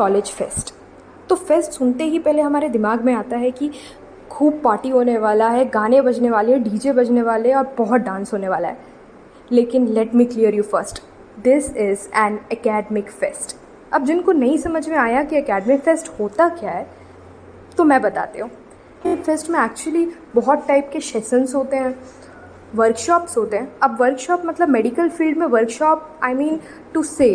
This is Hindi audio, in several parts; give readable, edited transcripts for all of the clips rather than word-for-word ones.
College fest. तो फेस्ट सुनते ही पहले हमारे दिमाग में आता है कि खूब पार्टी होने वाला है, गाने बजने वाले हैं, डीजे बजने वाले हैं और बहुत डांस होने वाला है। लेकिन let me clear you first, this is an academic fest. अब जिनको नहीं समझ में आया कि एकेडमिक फेस्ट होता क्या है, तो मैं बताती हूँ। फेस्ट में एक्चुअली बहुत टाइप के सेशंस होते हैं, वर्कशॉप्स होते हैं। अब वर्कशॉप मतलब मेडिकल फील्ड में वर्कशॉप, आई मीन टू से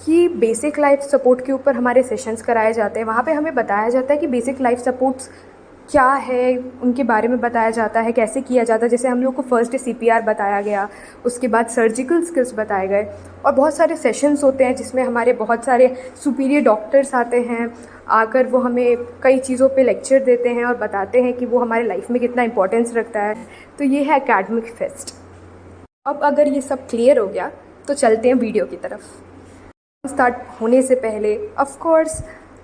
कि बेसिक लाइफ सपोर्ट के ऊपर हमारे सेशंस कराए जाते हैं। वहाँ पे हमें बताया जाता है कि बेसिक लाइफ सपोर्ट्स क्या है, उनके बारे में बताया जाता है, कैसे किया जाता है। जैसे हम लोग को फर्स्ट CPR बताया गया, उसके बाद सर्जिकल स्किल्स बताए गए, और बहुत सारे सेशंस होते हैं जिसमें हमारे बहुत सारे सुपीरियर डॉक्टर्स आते हैं, आकर वो हमें कई चीज़ों पे लेक्चर देते हैं और बताते हैं कि वो हमारे लाइफ में कितना इंपॉर्टेंस रखता है। तो ये है एकेडमिक फेस्ट। अब अगर ये सब क्लियर हो गया तो चलते हैं वीडियो की तरफ। स्टार्ट होने से पहले ऑफ कोर्स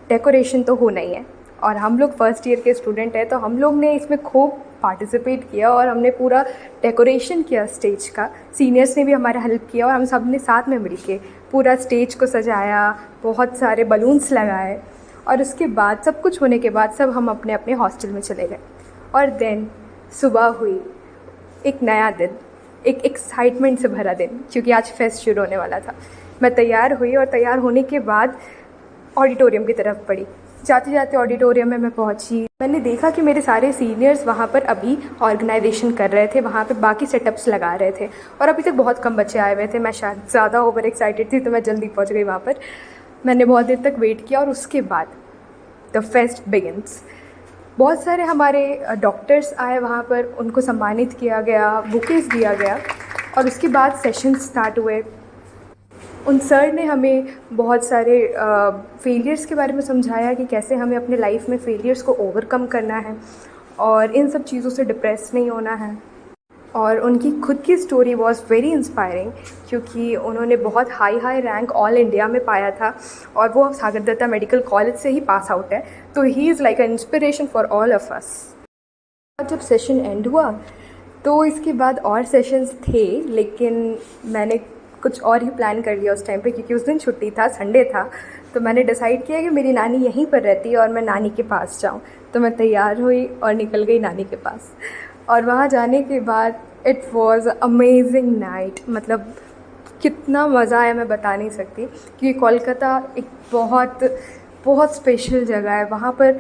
डेकोरेशन तो होना ही है, और हम लोग फर्स्ट ईयर के स्टूडेंट हैं तो हम लोग ने इसमें खूब पार्टिसिपेट किया और हमने पूरा डेकोरेशन किया स्टेज का। सीनियर्स ने भी हमारा हेल्प किया और हम सब ने साथ में मिलके पूरा स्टेज को सजाया, बहुत सारे बलून्स लगाए, और उसके बाद सब कुछ होने के बाद सब हम अपने अपने हॉस्टल में चले गए। और देन सुबह हुई, एक नया दिन, एक एक्साइटमेंट से भरा दिन, क्योंकि आज फेस्ट शुरू होने वाला था। मैं तैयार हुई और तैयार होने के बाद ऑडिटोरियम की तरफ बढ़ी। जाते जाते ऑडिटोरियम में मैं पहुंची, मैंने देखा कि मेरे सारे सीनियर्स वहाँ पर अभी ऑर्गेनाइजेशन कर रहे थे, वहाँ पे बाकी सेटअप्स लगा रहे थे, और अभी तक बहुत कम बच्चे आए हुए थे। मैं शायद ज़्यादा ओवर एक्साइटेड थी तो मैं जल्दी पहुँच गई वहाँ पर। मैंने बहुत देर तक वेट किया और उसके बाद द फेस्ट बिगिन्स। बहुत सारे हमारे डॉक्टर्स आए वहाँ पर, उनको सम्मानित किया गया, बुकेज दिया गया, और उसके बाद सेशन स्टार्ट हुए। उन सर ने हमें बहुत सारे फेलियर्स के बारे में समझाया कि कैसे हमें अपने लाइफ में फेलियर्स को ओवरकम करना है और इन सब चीज़ों से डिप्रेस नहीं होना है। और उनकी खुद की स्टोरी वॉज वेरी इंस्पायरिंग, क्योंकि उन्होंने बहुत हाई रैंक ऑल इंडिया में पाया था और वो सागर दत्ता मेडिकल कॉलेज से ही पास आउट है। तो he is like an inspiration for all of us. जब सेशन एंड हुआ तो इसके बाद और सेशंस थे, लेकिन मैंने कुछ और ही प्लान कर लिया उस टाइम पे, क्योंकि उस दिन छुट्टी था, संडे था। तो मैंने डिसाइड किया कि मेरी नानी यहीं पर रहती है और मैं नानी के पास जाऊँ। तो मैं तैयार हुई और निकल गई नानी के पास। और वहाँ जाने के बाद इट वॉज़ अमेजिंग नाइट। मतलब कितना मज़ा आया मैं बता नहीं सकती, क्योंकि कोलकाता एक बहुत स्पेशल जगह है। वहाँ पर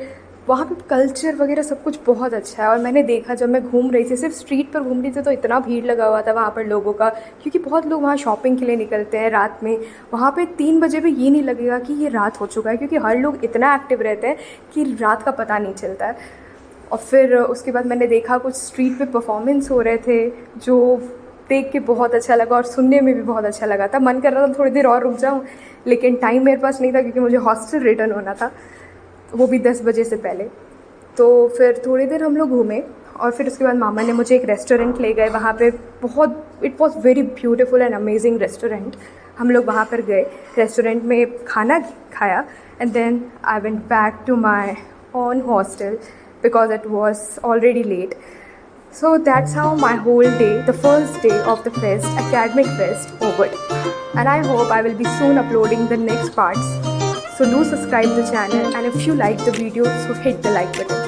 कल्चर वगैरह सब कुछ बहुत अच्छा है। और मैंने देखा, जब मैं घूम रही थी, सिर्फ स्ट्रीट पर घूम रही थी, तो इतना भीड़ लगा हुआ था वहाँ पर लोगों का, क्योंकि बहुत लोग वहाँ शॉपिंग के लिए निकलते हैं रात में। वहाँ पे 3 बजे भी ये नहीं लगेगा कि ये रात हो चुका है, क्योंकि हर लोग इतना एक्टिव रहते हैं कि रात का पता नहीं चलता है। और फिर उसके बाद मैंने देखा कुछ स्ट्रीट पे परफॉर्मेंस हो रहे थे, जो देख के बहुत अच्छा लगा और सुनने में भी बहुत अच्छा लगा था। मन कर रहा था थोड़ी देर और रुक जाऊँ, लेकिन टाइम मेरे पास नहीं था, क्योंकि मुझे हॉस्टल रिटर्न होना था, वो भी 10 बजे से पहले। तो फिर थोड़ी देर हम लोग घूमे, और फिर उसके बाद मामा ने मुझे एक रेस्टोरेंट ले गए। वहाँ पे it was very beautiful and amazing restaurant. हम लोग वहाँ पर गए, रेस्टोरेंट में खाना खाया, and then I went back to my own hostel because it was already late. So that's how my whole day, the first day of the fest, academic fest, over. And I hope I will be soon uploading the next parts. So do subscribe the channel, and if you like the video, so hit the like button.